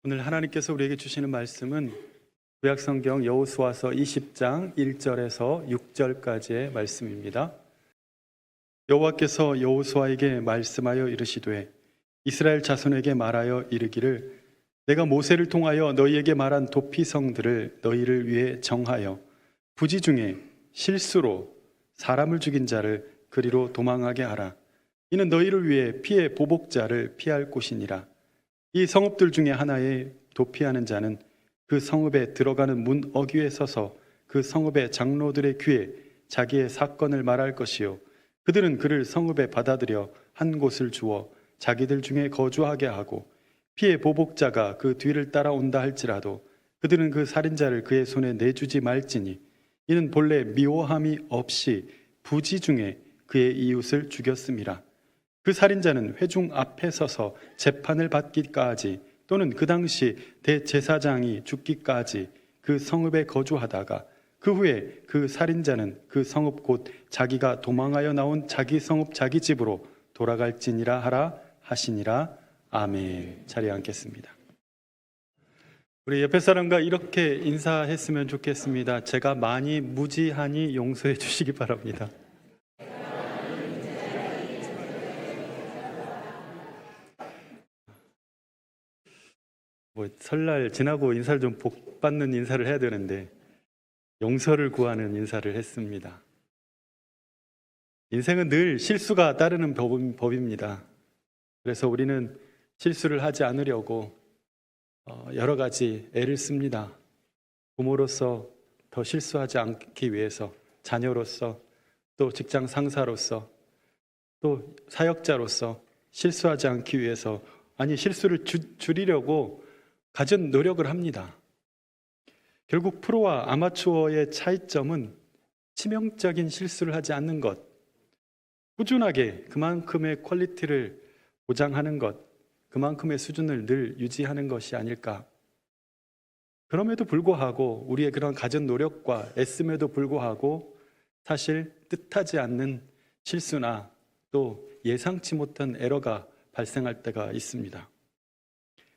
오늘 하나님께서 우리에게 주시는 말씀은 구약성경 여호수아서 20장 1절에서 6절까지의 말씀입니다. 여호와께서 여호수아에게 말씀하여 이르시되 이스라엘 자손에게 말하여 이르기를 내가 모세를 통하여 너희에게 말한 도피성들을 너희를 위해 정하여 부지 중에 실수로 사람을 죽인 자를 그리로 도망하게 하라. 이는 너희를 위해 피의 보복자를 피할 곳이니라. 이 성읍들 중에 하나에 도피하는 자는 그 성읍에 들어가는 문 어귀에 서서 그 성읍의 장로들의 귀에 자기의 사건을 말할 것이요 그들은 그를 성읍에 받아들여 한 곳을 주어 자기들 중에 거주하게 하고 피의 보복자가 그 뒤를 따라온다 할지라도 그들은 그 살인자를 그의 손에 내주지 말지니 이는 본래 미워함이 없이 부지 중에 그의 이웃을 죽였음이라. 그 살인자는 회중 앞에 서서 재판을 받기까지 또는 그 당시 대제사장이 죽기까지 그 성읍에 거주하다가 그 후에 그 살인자는 그 성읍 곧 자기가 도망하여 나온 자기 성읍 자기 집으로 돌아갈지니라 하라 하시니라. 아멘. 자리에 앉겠습니다. 우리 옆에 사람과 이렇게 인사했으면 좋겠습니다. 제가 많이 무지하니 용서해 주시기 바랍니다. 설날 지나고 인사를 좀 복받는 인사를 해야 되는데 용서를 구하는 인사를 했습니다. 인생은 늘 실수가 따르는 법입니다. 그래서 우리는 실수를 하지 않으려고 여러 가지 애를 씁니다. 부모로서 더 실수하지 않기 위해서, 자녀로서, 또 직장 상사로서, 또 사역자로서 실수하지 않기 위해서, 아니 실수를 줄이려고 갖은 노력을 합니다. 결국 프로와 아마추어의 차이점은 치명적인 실수를 하지 않는 것, 꾸준하게 그만큼의 퀄리티를 보장하는 것, 그만큼의 수준을 늘 유지하는 것이 아닐까. 그럼에도 불구하고 우리의 그런 갖은 노력과 애씀에도 불구하고 사실 뜻하지 않는 실수나 또 예상치 못한 에러가 발생할 때가 있습니다.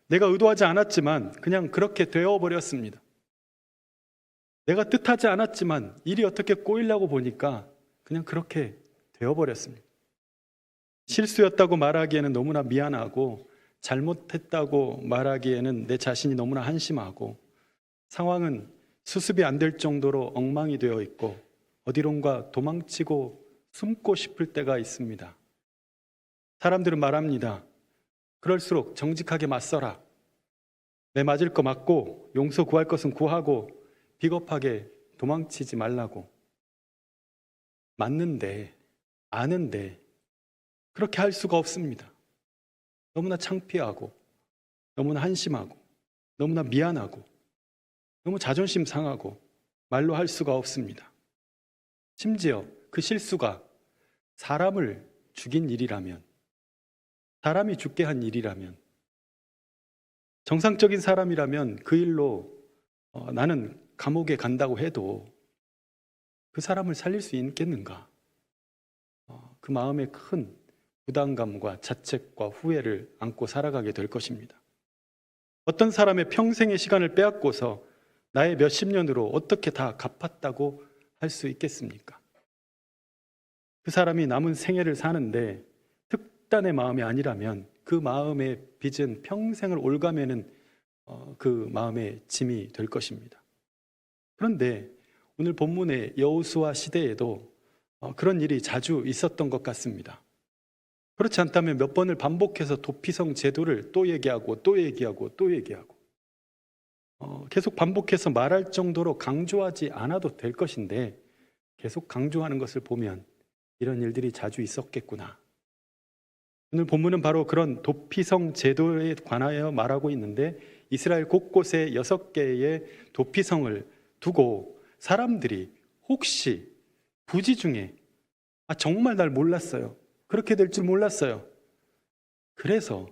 내가 의도하지 않았지만 그냥 그렇게 되어버렸습니다. 내가 뜻하지 않았지만 일이 어떻게 꼬이려고 보니까 그냥 그렇게 되어버렸습니다. 실수였다고 말하기에는 너무나 미안하고 잘못했다고 말하기에는 내 자신이 너무나 한심하고 상황은 수습이 안 될 정도로 엉망이 되어 있고 어디론가 도망치고 숨고 싶을 때가 있습니다. 사람들은 말합니다. 그럴수록 정직하게 맞서라. 내 맞을 거 맞고 용서 구할 것은 구하고 비겁하게 도망치지 말라고. 맞는데, 아는데 그렇게 할 수가 없습니다. 너무나 창피하고 너무나 한심하고 너무나 미안하고 너무 자존심 상하고 말로 할 수가 없습니다. 심지어 그 실수가 사람을 죽인 일이라면, 사람이 죽게 한 일이라면, 정상적인 사람이라면 그 일로 나는 감옥에 간다고 해도 그 사람을 살릴 수 있겠는가? 그 마음에 큰 부담감과 자책과 후회를 안고 살아가게 될 것입니다. 어떤 사람의 평생의 시간을 빼앗고서 나의 몇십 년으로 어떻게 다 갚았다고 할 수 있겠습니까? 그 사람이 남은 생애를 사는데 특단의 마음이 아니라면 그 마음의 빚은 평생을 올가매는 그 마음의 짐이 될 것입니다. 그런데 오늘 본문의 여호수아 시대에도 그런 일이 자주 있었던 것 같습니다. 그렇지 않다면 몇 번을 반복해서 도피성 제도를 또 얘기하고 또 얘기하고 또 얘기하고 계속 반복해서 말할 정도로 강조하지 않아도 될 것인데 계속 강조하는 것을 보면 이런 일들이 자주 있었겠구나. 오늘 본문은 바로 그런 도피성 제도에 관하여 말하고 있는데 이스라엘 곳곳에 6개의 도피성을 두고 사람들이 혹시 부지 중에 정말 날 몰랐어요. 그렇게 될 줄 몰랐어요. 그래서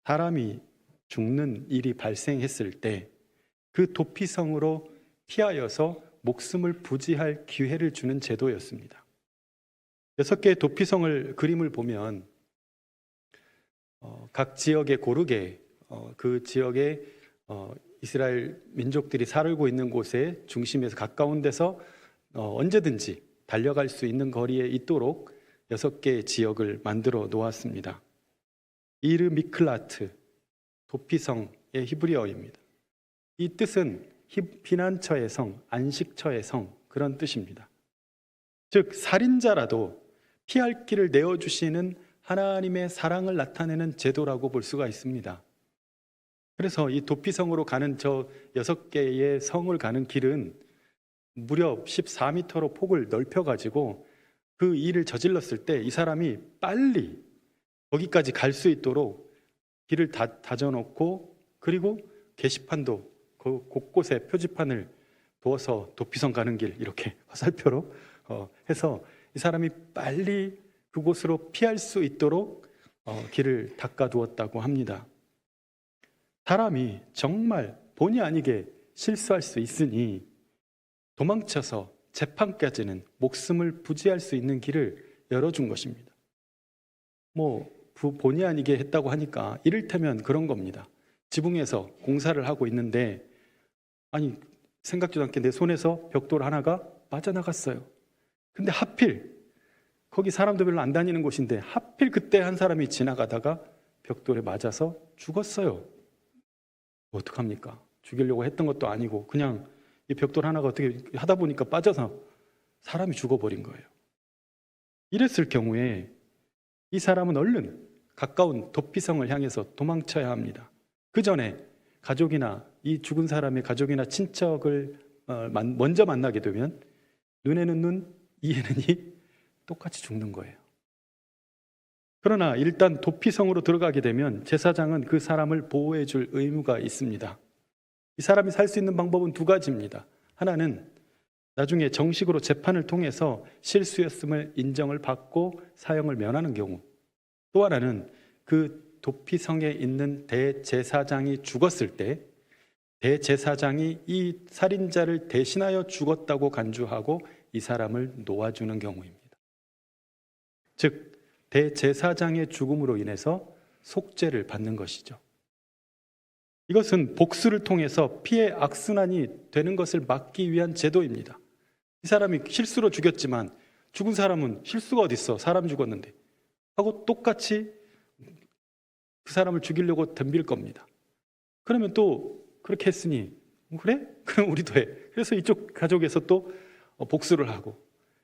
사람이 죽는 일이 발생했을 때 그 도피성으로 피하여서 목숨을 부지할 기회를 주는 제도였습니다. 6개의 도피성을 그림을 보면 각 지역에 고르게 그 지역에 이스라엘 민족들이 살고 있는 곳에 중심에서 가까운 데서 언제든지 달려갈 수 있는 거리에 있도록 6개의 지역을 만들어 놓았습니다. 이르 미클라트, 도피성의 히브리어입니다. 이 뜻은 피난처의 성, 안식처의 성, 그런 뜻입니다. 즉 살인자라도 피할 길을 내어주시는 하나님의 사랑을 나타내는 제도라고 볼 수가 있습니다. 그래서 이 도피성으로 가는 저 6개의 성을 가는 길은 무려 14m로 폭을 넓혀가지고 그 일을 저질렀을 때 이 사람이 빨리 거기까지 갈 수 있도록 길을 다져놓고, 그리고 게시판도 그 곳곳에 표지판을 두어서 도피성 가는 길 이렇게 화살표로 해서 이 사람이 빨리 그곳으로 피할 수 있도록 길을 닦아두었다고 합니다. 사람이 정말 본의 아니게 실수할 수 있으니 도망쳐서 재판까지는 목숨을 부지할 수 있는 길을 열어준 것입니다. 본의 아니게 했다고 하니까 이를테면 그런 겁니다. 지붕에서 공사를 하고 있는데 생각지도 않게 내 손에서 벽돌 하나가 빠져나갔어요. 근데 하필 거기 사람도 별로 안 다니는 곳인데 하필 그때 한 사람이 지나가다가 벽돌에 맞아서 죽었어요. 어떡합니까? 죽이려고 했던 것도 아니고 그냥 이 벽돌 하나가 어떻게 하다 보니까 빠져서 사람이 죽어버린 거예요. 이랬을 경우에 이 사람은 얼른 가까운 도피성을 향해서 도망쳐야 합니다. 그 전에 가족이나 이 죽은 사람의 가족이나 친척을 먼저 만나게 되면 눈에는 눈, 이에는 이 똑같이 죽는 거예요. 그러나 일단 도피성으로 들어가게 되면 제사장은 그 사람을 보호해 줄 의무가 있습니다. 이 사람이 살 수 있는 방법은 2가지입니다. 하나는 나중에 정식으로 재판을 통해서 실수였음을 인정을 받고 사형을 면하는 경우, 또 하나는 그 도피성에 있는 대제사장이 죽었을 때 대제사장이 이 살인자를 대신하여 죽었다고 간주하고 이 사람을 놓아주는 경우입니다. 즉 대제사장의 죽음으로 인해서 속죄를 받는 것이죠. 이것은 복수를 통해서 피해 악순환이 되는 것을 막기 위한 제도입니다. 이 사람이 실수로 죽였지만 죽은 사람은 실수가 어디 있어? 사람 죽었는데 하고 똑같이 그 사람을 죽이려고 덤빌 겁니다. 그러면 또 그렇게 했으니 그래? 그럼 우리도 해. 그래서 이쪽 가족에서 또 복수를 하고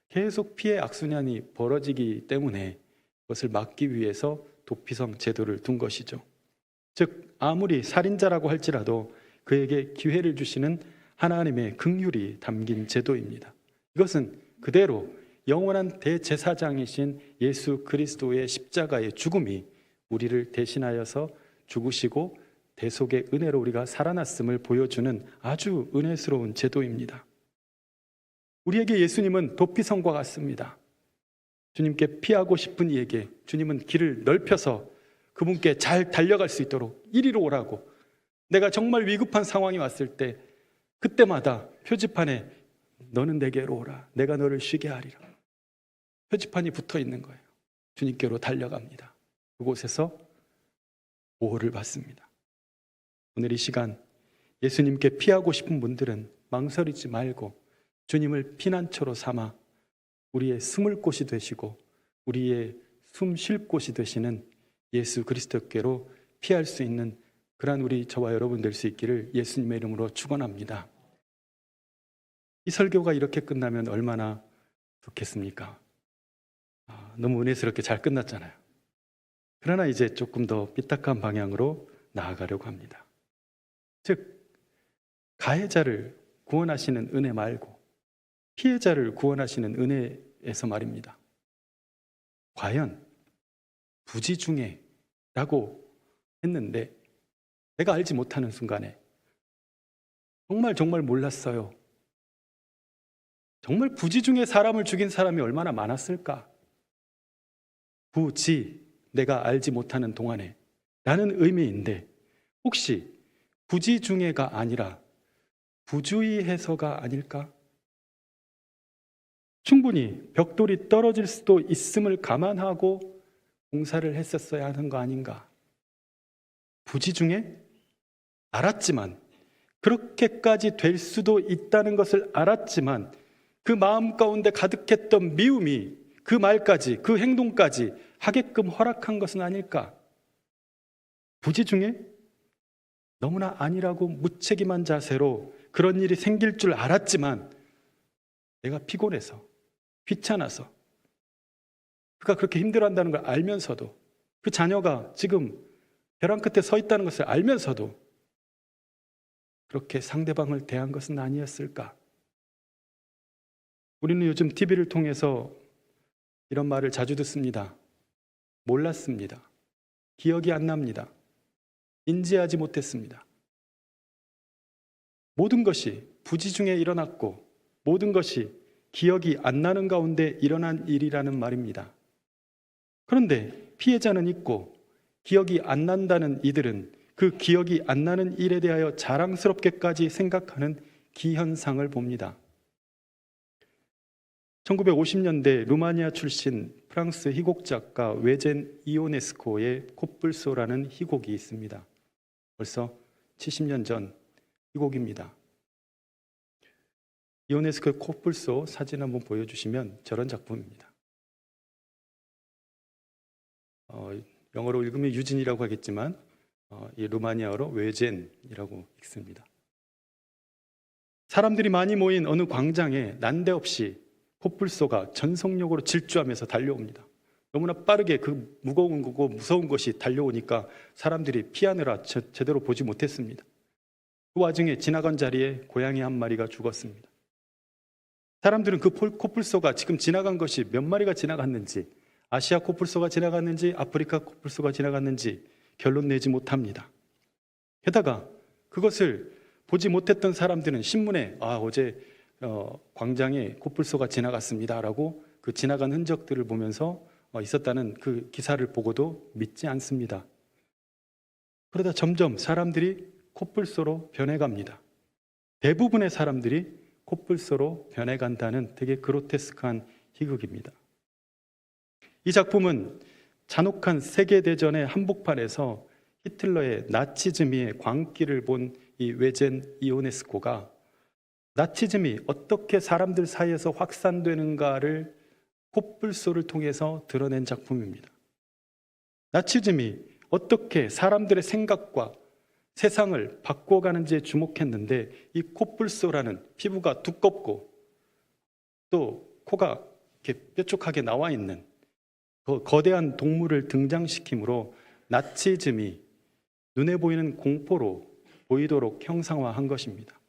계속 피해 악순환이 벌어지기 때문에 그것을 막기 위해서 도피성 제도를 둔 것이죠. 즉 아무리 살인자라고 할지라도 그에게 기회를 주시는 하나님의 긍휼이 담긴 제도입니다. 이것은 그대로 영원한 대제사장이신 예수 그리스도의 십자가의 죽음이 우리를 대신하여서 죽으시고 대속의 은혜로 우리가 살아났음을 보여주는 아주 은혜스러운 제도입니다. 우리에게 예수님은 도피성과 같습니다. 주님께 피하고 싶은 이에게 주님은 길을 넓혀서 그분께 잘 달려갈 수 있도록 이리로 오라고, 내가 정말 위급한 상황이 왔을 때 그때마다 표지판에 너는 내게로 오라, 내가 너를 쉬게 하리라, 표지판이 붙어 있는 거예요. 주님께로 달려갑니다. 그곳에서 보호를 받습니다. 오늘 이 시간 예수님께 피하고 싶은 분들은 망설이지 말고 주님을 피난처로 삼아 우리의 숨을 곳이 되시고 우리의 숨 쉴 곳이 되시는 예수 그리스도께로 피할 수 있는 그러한 우리 저와 여러분 될 수 있기를 예수님의 이름으로 축원합니다. 이 설교가 이렇게 끝나면 얼마나 좋겠습니까? 너무 은혜스럽게 잘 끝났잖아요. 그러나 이제 조금 더 삐딱한 방향으로 나아가려고 합니다. 즉 가해자를 구원하시는 은혜 말고 피해자를 구원하시는 은혜에서 말입니다. 과연 부지 중에 라고 했는데 내가 알지 못하는 순간에 정말 몰랐어요. 정말 부지 중에 사람을 죽인 사람이 얼마나 많았을까? 부지, 내가 알지 못하는 동안에 라는 의미인데 혹시 부지 중에가 아니라 부주의해서가 아닐까? 충분히 벽돌이 떨어질 수도 있음을 감안하고 공사를 했었어야 하는 거 아닌가? 부지 중에 알았지만, 그렇게까지 될 수도 있다는 것을 알았지만 그 마음 가운데 가득했던 미움이 그 말까지, 그 행동까지 하게끔 허락한 것은 아닐까? 부지 중에 너무나 아니라고 무책임한 자세로 그런 일이 생길 줄 알았지만 내가 피곤해서, 귀찮아서, 그가 그렇게 힘들어한다는 걸 알면서도, 그 자녀가 지금 벼랑 끝에 서 있다는 것을 알면서도 그렇게 상대방을 대한 것은 아니었을까? 우리는 요즘 TV를 통해서 이런 말을 자주 듣습니다. 몰랐습니다. 기억이 안 납니다. 인지하지 못했습니다. 모든 것이 부지 중에 일어났고 모든 것이 기억이 안 나는 가운데 일어난 일이라는 말입니다. 그런데 피해자는 있고 기억이 안 난다는 이들은 그 기억이 안 나는 일에 대하여 자랑스럽게까지 생각하는 기현상을 봅니다. 1950년대 루마니아 출신 프랑스 희곡 작가 외젠 이오네스코의 코뿔소라는 희곡이 있습니다. 벌써 70년 전 희곡입니다. 이오네스코의 코뿔소 사진 한번 보여주시면 저런 작품입니다. 영어로 읽으면 유진이라고 하겠지만 이 루마니아어로 외젠이라고 읽습니다. 사람들이 많이 모인 어느 광장에 난데없이 코뿔소가 전속력으로 질주하면서 달려옵니다. 너무나 빠르게 그 무거운 거고 무서운 것이 달려오니까 사람들이 피하느라 제대로 보지 못했습니다. 그 와중에 지나간 자리에 고양이 한 마리가 죽었습니다. 사람들은 그 코뿔소가 지금 지나간 것이 몇 마리가 지나갔는지, 아시아 코뿔소가 지나갔는지 아프리카 코뿔소가 지나갔는지 결론 내지 못합니다. 게다가 그것을 보지 못했던 사람들은 신문에 어제 광장에 코뿔소가 지나갔습니다 라고 그 지나간 흔적들을 보면서 있었다는 그 기사를 보고도 믿지 않습니다. 그러다 점점 사람들이 코뿔소로 변해갑니다. 대부분의 사람들이 코뿔소로 변해간다는 되게 그로테스크한 희극입니다. 이 작품은 잔혹한 세계대전의 한복판에서 히틀러의 나치즘의 광기를 본 이 외젠 이오네스코가 나치즘이 어떻게 사람들 사이에서 확산되는가를 코뿔소를 통해서 드러낸 작품입니다. 나치즘이 어떻게 사람들의 생각과 세상을 바꿔가는지에 주목했는데 이 코뿔소라는 피부가 두껍고 또 코가 이렇게 뾰족하게 나와 있는 그 거대한 동물을 등장시킴으로 나치즘이 눈에 보이는 공포로 보이도록 형상화한 것입니다.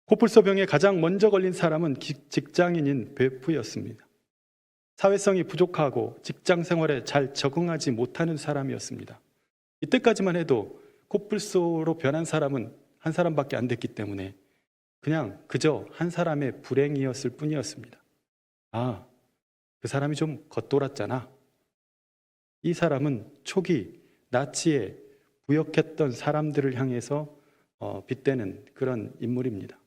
코뿔소병에 가장 먼저 걸린 사람은 직장인인 베프였습니다. 사회성이 부족하고 직장 생활에 잘 적응하지 못하는 사람이었습니다. 이때까지만 해도 코뿔소로 변한 사람은 한 사람밖에 안 됐기 때문에 그저 한 사람의 불행이었을 뿐이었습니다. 그 사람이 좀 겉돌았잖아. 이 사람은 초기 나치에 부역했던 사람들을 향해서 빗대는 그런 인물입니다.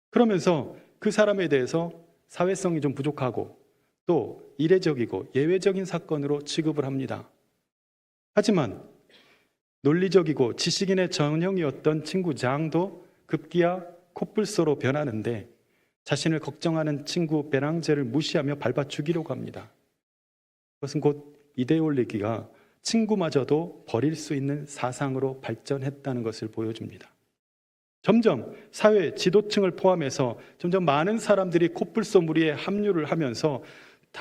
그러면서 그 사람에 대해서 사회성이 좀 부족하고 또 이례적이고 예외적인 사건으로 취급을 합니다. 하지만 논리적이고 지식인의 전형이었던 친구 장도 급기야 코뿔소로 변하는데 자신을 걱정하는 친구 베랑제를 무시하며 밟아 죽이려고 합니다. 그것은 곧 이데올로기가 친구마저도 버릴 수 있는 사상으로 발전했다는 것을 보여줍니다. 점점 사회 지도층을 포함해서 점점 많은 사람들이 코뿔소 무리에 합류를 하면서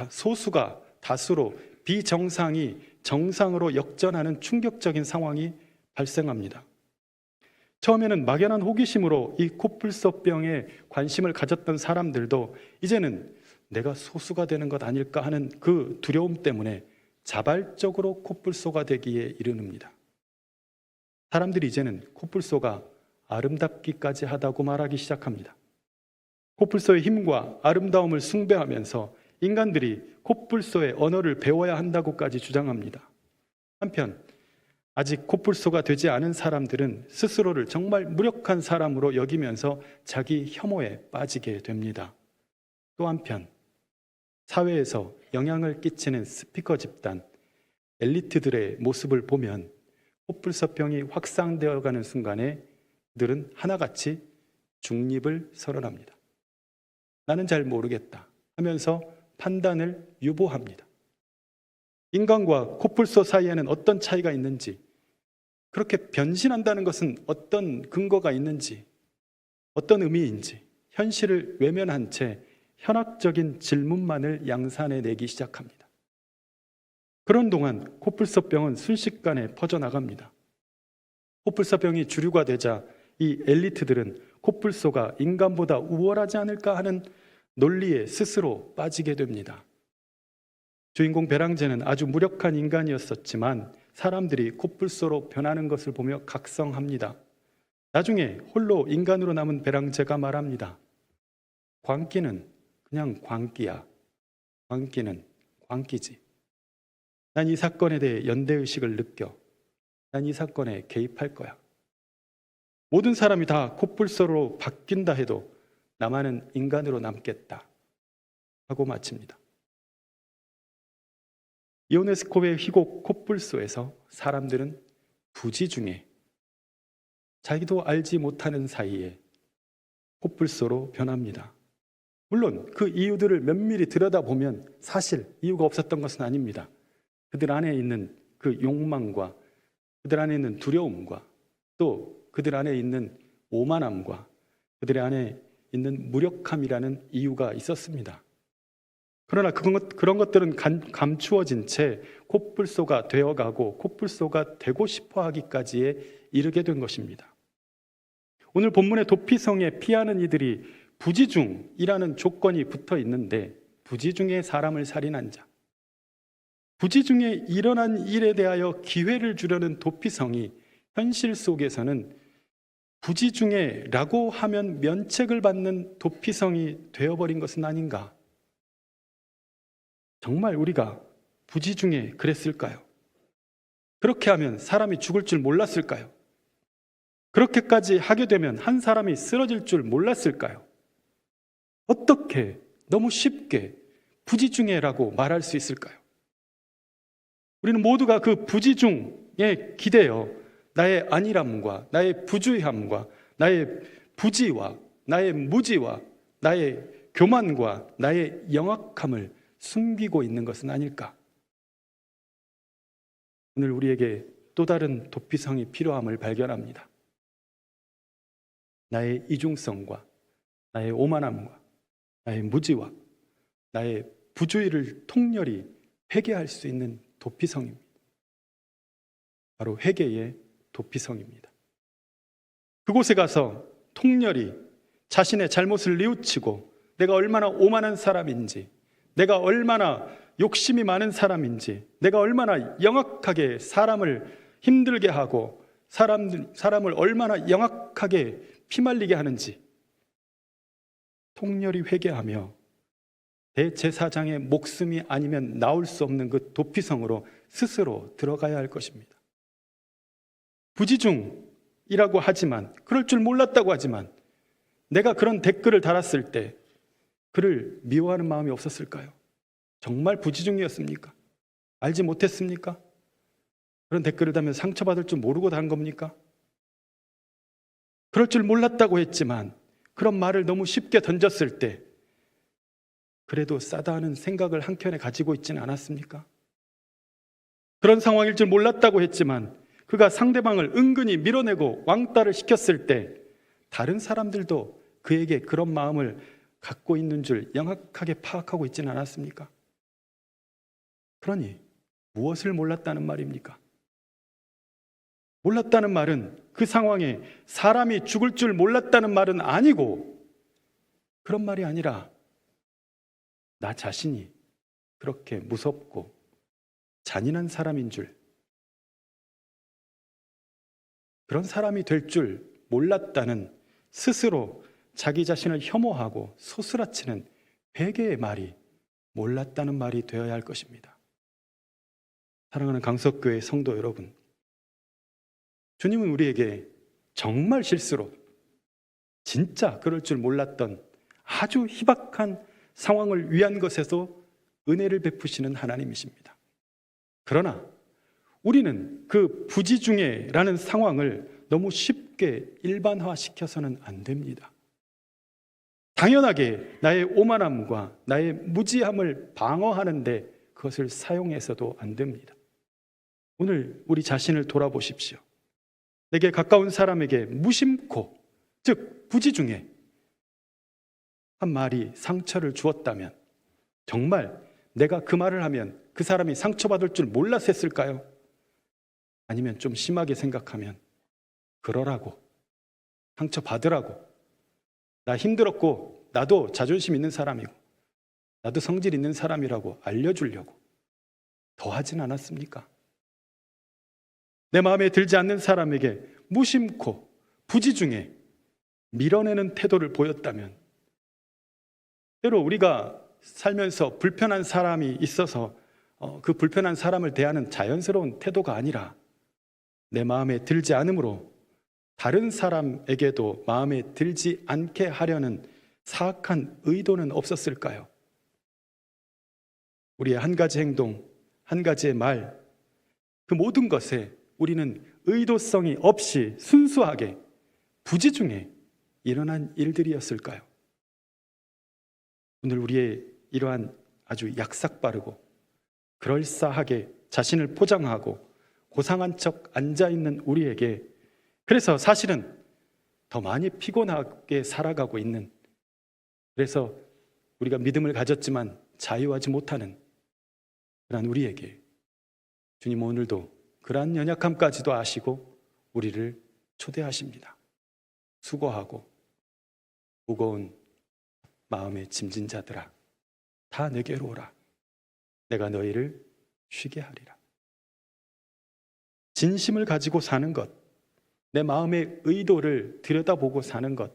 소수가 다수로 비정상이 정상으로 역전하는 충격적인 상황이 발생합니다. 처음에는 막연한 호기심으로 이 코뿔소병에 관심을 가졌던 사람들도 이제는 내가 소수가 되는 것 아닐까 하는 그 두려움 때문에 자발적으로 코뿔소가 되기에 이르릅니다. 사람들이 이제는 코뿔소가 아름답기까지 하다고 말하기 시작합니다. 코뿔소의 힘과 아름다움을 숭배하면서 인간들이 코뿔소의 언어를 배워야 한다고까지 주장합니다. 한편 아직 코뿔소가 되지 않은 사람들은 스스로를 정말 무력한 사람으로 여기면서 자기 혐오에 빠지게 됩니다. 또 한편 사회에서 영향을 끼치는 스피커 집단, 엘리트들의 모습을 보면 코뿔소병이 확산되어가는 순간에 그들은 하나같이 중립을 선언합니다. 나는 잘 모르겠다 하면서 판단을 유보합니다. 인간과 코뿔소 사이에는 어떤 차이가 있는지, 그렇게 변신한다는 것은 어떤 근거가 있는지, 어떤 의미인지 현실을 외면한 채 현학적인 질문만을 양산해내기 시작합니다. 그런 동안 코뿔소병은 순식간에 퍼져나갑니다. 코뿔소병이 주류가 되자 이 엘리트들은 코뿔소가 인간보다 우월하지 않을까 하는 논리에 스스로 빠지게 됩니다. 주인공 배랑제는 아주 무력한 인간이었었지만 사람들이 코뿔소로 변하는 것을 보며 각성합니다. 나중에 홀로 인간으로 남은 배랑제가 말합니다. 광기는 그냥 광기야. 광기는 광기지. 난 이 사건에 대해 연대의식을 느껴. 난 이 사건에 개입할 거야. 모든 사람이 다 코뿔소로 바뀐다 해도 나만은 인간으로 남겠다 하고 마칩니다. 이오네스코의 희곡 코뿔소에서 사람들은 부지 중에 자기도 알지 못하는 사이에 코뿔소로 변합니다. 물론 그 이유들을 면밀히 들여다보면 사실 이유가 없었던 것은 아닙니다. 그들 안에 있는 그 욕망과 그들 안에 있는 두려움과 또 그들 안에 있는 오만함과 그들 안에 있는 무력함이라는 이유가 있었습니다. 그러나 그런 것들은 감추어진 채 코뿔소가 되어가고 코뿔소가 되고 싶어 하기까지에 이르게 된 것입니다. 오늘 본문의 도피성에 피하는 이들이 부지중이라는 조건이 붙어 있는데, 부지중에 사람을 살인한 자, 부지중에 일어난 일에 대하여 기회를 주려는 도피성이 현실 속에서는 부지중에라고 하면 면책을 받는 도피성이 되어버린 것은 아닌가? 정말 우리가 부지중에 그랬을까요? 그렇게 하면 사람이 죽을 줄 몰랐을까요? 그렇게까지 하게 되면 한 사람이 쓰러질 줄 몰랐을까요? 어떻게 너무 쉽게 부지중에라고 말할 수 있을까요? 우리는 모두가 그 부지중에 기대어 나의 안일함과 나의 부주의함과 나의 부지와 나의 무지와 나의 교만과 나의 영악함을 숨기고 있는 것은 아닐까? 오늘 우리에게 또 다른 도피성이 필요함을 발견합니다. 나의 이중성과 나의 오만함과 나의 무지와 나의 부주의를 통렬히 회개할 수 있는 도피성입니다. 바로 회개의 도피성입니다. 그곳에 가서 통렬히 자신의 잘못을 뉘우치고 내가 얼마나 오만한 사람인지, 내가 얼마나 욕심이 많은 사람인지, 내가 얼마나 영악하게 사람을 힘들게 하고 사람을 얼마나 영악하게 피말리게 하는지 통렬히 회개하며 대제사장의 목숨이 아니면 나올 수 없는 그 도피성으로 스스로 들어가야 할 것입니다. 부지중이라고 하지만, 그럴 줄 몰랐다고 하지만, 내가 그런 댓글을 달았을 때 그를 미워하는 마음이 없었을까요? 정말 부지중이었습니까? 알지 못했습니까? 그런 댓글을 달면서 상처받을 줄 모르고 단 겁니까? 그럴 줄 몰랐다고 했지만 그런 말을 너무 쉽게 던졌을 때 그래도 싸다 하는 생각을 한켠에 가지고 있지는 않았습니까? 그런 상황일 줄 몰랐다고 했지만 그가 상대방을 은근히 밀어내고 왕따를 시켰을 때 다른 사람들도 그에게 그런 마음을 갖고 있는 줄 영악하게 파악하고 있지는 않았습니까? 그러니 무엇을 몰랐다는 말입니까? 몰랐다는 말은 그 상황에 사람이 죽을 줄 몰랐다는 말은 아니고, 그런 말이 아니라 나 자신이 그렇게 무섭고 잔인한 사람인 줄, 그런 사람이 될 줄 몰랐다는 스스로 자기 자신을 혐오하고 소스라치는 회개의 말이 몰랐다는 말이 되어야 할 것입니다. 사랑하는 강석교회 성도 여러분, 주님은 우리에게 정말 실수로 진짜 그럴 줄 몰랐던 아주 희박한 상황을 위한 것에서 은혜를 베푸시는 하나님이십니다. 그러나 우리는 그 부지중해라는 상황을 너무 쉽게 일반화시켜서는 안 됩니다. 당연하게 나의 오만함과 나의 무지함을 방어하는데 그것을 사용해서도 안 됩니다. 오늘 우리 자신을 돌아보십시오. 내게 가까운 사람에게 무심코, 즉 부지중해 한 말이 상처를 주었다면 정말 내가 그 말을 하면 그 사람이 상처받을 줄 몰라서 했을까요? 아니면 좀 심하게 생각하면 그러라고, 상처받으라고, 나 힘들었고 나도 자존심 있는 사람이고 나도 성질 있는 사람이라고 알려주려고 더 하진 않았습니까? 내 마음에 들지 않는 사람에게 무심코 부지중해 밀어내는 태도를 보였다면, 때로 우리가 살면서 불편한 사람이 있어서 그 불편한 사람을 대하는 자연스러운 태도가 아니라 내 마음에 들지 않으므로 다른 사람에게도 마음에 들지 않게 하려는 사악한 의도는 없었을까요? 우리의 한 가지 행동, 한 가지의 말, 그 모든 것에 우리는 의도성이 없이 순수하게 부지중해 일어난 일들이었을까요? 오늘 우리의 이러한 아주 약삭빠르고 그럴싸하게 자신을 포장하고 고상한 척 앉아있는 우리에게, 그래서 사실은 더 많이 피곤하게 살아가고 있는, 그래서 우리가 믿음을 가졌지만 자유하지 못하는 그러한 우리에게 주님 오늘도 그러한 연약함까지도 아시고 우리를 초대하십니다. 수고하고 무거운 마음의 짐진 자들아, 다 내게로 오라. 내가 너희를 쉬게 하리라. 진심을 가지고 사는 것, 내 마음의 의도를 들여다보고 사는 것,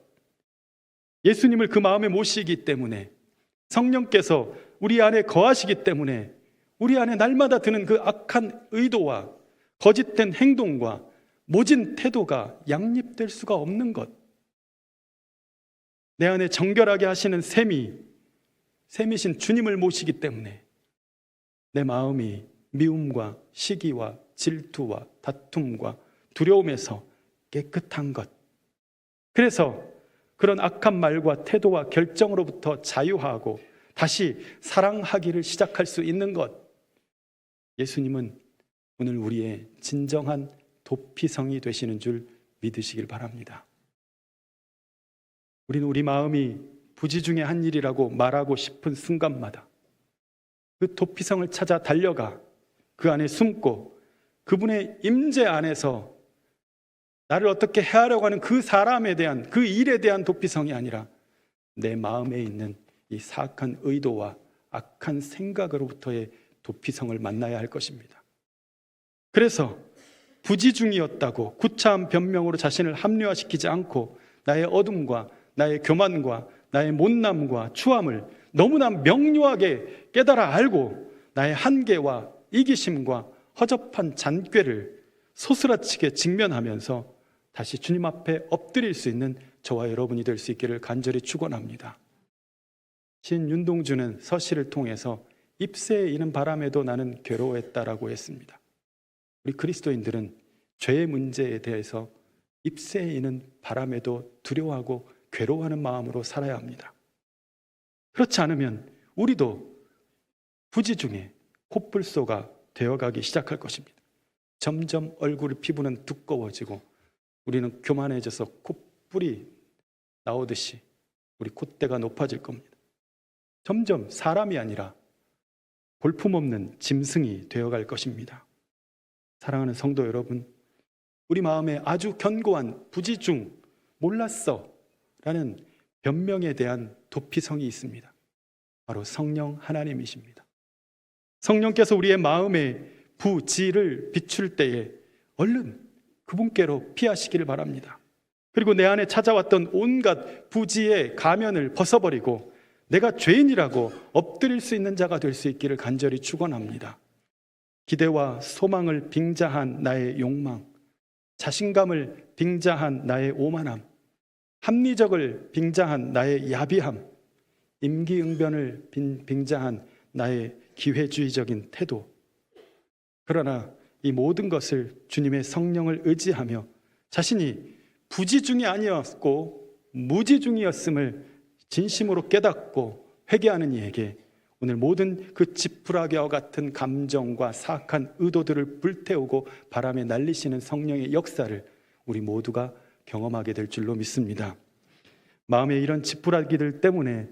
예수님을 그 마음에 모시기 때문에, 성령께서 우리 안에 거하시기 때문에 우리 안에 날마다 드는 그 악한 의도와 거짓된 행동과 모진 태도가 양립될 수가 없는 것, 내 안에 정결하게 하시는 셈이신 주님을 모시기 때문에 내 마음이 미움과 시기와 질투와 다툼과 두려움에서 깨끗한 것, 그래서 그런 악한 말과 태도와 결정으로부터 자유하고 다시 사랑하기를 시작할 수 있는 것, 예수님은 오늘 우리의 진정한 도피성이 되시는 줄 믿으시길 바랍니다. 우리는 우리 마음이 부지중의 한 일이라고 말하고 싶은 순간마다 그 도피성을 찾아 달려가 그 안에 숨고 그분의 임재 안에서 나를 어떻게 해하려고 하는 그 사람에 대한, 그 일에 대한 도피성이 아니라 내 마음에 있는 이 사악한 의도와 악한 생각으로부터의 도피성을 만나야 할 것입니다. 그래서 부지중이었다고 구차한 변명으로 자신을 합리화시키지 않고 나의 어둠과 나의 교만과 나의 못남과 추함을 너무나 명료하게 깨달아 알고 나의 한계와 이기심과 허접한 잔꾀를 소스라치게 직면하면서 다시 주님 앞에 엎드릴 수 있는 저와 여러분이 될 수 있기를 간절히 축원합니다. 시인 윤동주는 서시를 통해서 잎새에 이는 바람에도 나는 괴로워했다라고 했습니다. 우리 그리스도인들은 죄의 문제에 대해서 잎새에 이는 바람에도 두려워하고 괴로워하는 마음으로 살아야 합니다. 그렇지 않으면 우리도 부지중에 콧불소가 되어가기 시작할 것입니다. 점점 얼굴 피부는 두꺼워지고 우리는 교만해져서 콧불이 나오듯이 우리 콧대가 높아질 겁니다. 점점 사람이 아니라 볼품없는 짐승이 되어갈 것입니다. 사랑하는 성도 여러분, 우리 마음에 아주 견고한 부지중, 몰랐어 라는 변명에 대한 도피성이 있습니다. 바로 성령 하나님이십니다. 성령께서 우리의 마음에 부지를 비출 때에 얼른 그분께로 피하시기를 바랍니다. 그리고 내 안에 찾아왔던 온갖 부지의 가면을 벗어버리고 내가 죄인이라고 엎드릴 수 있는 자가 될 수 있기를 간절히 축원합니다. 기대와 소망을 빙자한 나의 욕망, 자신감을 빙자한 나의 오만함, 합리적을 빙자한 나의 야비함, 임기응변을 빙자한 나의 기회주의적인 태도, 그러나 이 모든 것을 주님의 성령을 의지하며 자신이 부지중이 아니었고 무지중이었음을 진심으로 깨닫고 회개하는 이에게 오늘 모든 그 지푸라기와 같은 감정과 사악한 의도들을 불태우고 바람에 날리시는 성령의 역사를 우리 모두가 경험하게 될 줄로 믿습니다. 마음에 이런 지푸라기들 때문에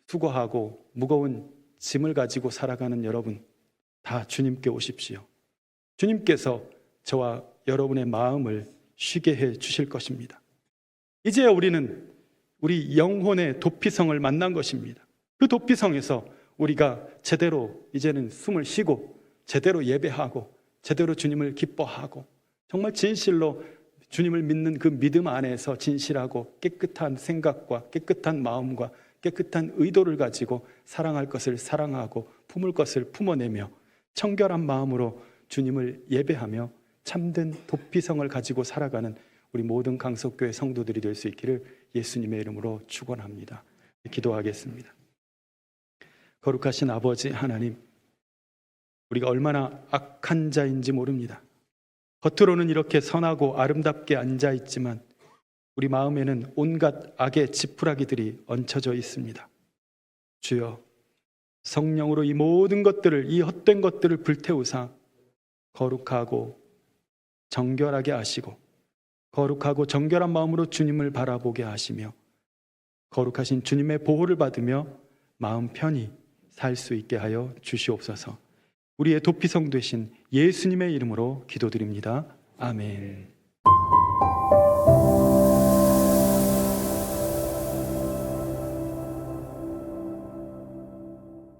수고하고 무거운 짐을 가지고 살아가는 여러분, 다 주님께 오십시오. 주님께서 저와 여러분의 마음을 쉬게 해 주실 것입니다. 이제야 우리는 우리 영혼의 도피성을 만난 것입니다. 그 도피성에서 우리가 제대로 이제는 숨을 쉬고 제대로 예배하고 제대로 주님을 기뻐하고 정말 진실로 주님을 믿는 그 믿음 안에서 진실하고 깨끗한 생각과 깨끗한 마음과 깨끗한 의도를 가지고 사랑할 것을 사랑하고 품을 것을 품어내며 청결한 마음으로 주님을 예배하며 참된 도피성을 가지고 살아가는 우리 모든 강석교회 성도들이 될 수 있기를 예수님의 이름으로 축원합니다. 기도하겠습니다. 거룩하신 아버지 하나님, 우리가 얼마나 악한 자인지 모릅니다. 겉으로는 이렇게 선하고 아름답게 앉아있지만 우리 마음에는 온갖 악의 지푸라기들이 얹혀져 있습니다. 주여, 성령으로 이 모든 것들을, 이 헛된 것들을 불태우사 거룩하고 정결하게 하시고 거룩하고 정결한 마음으로 주님을 바라보게 하시며 거룩하신 주님의 보호를 받으며 마음 편히 살 수 있게 하여 주시옵소서. 우리의 도피성 되신 예수님의 이름으로 기도드립니다. 아멘.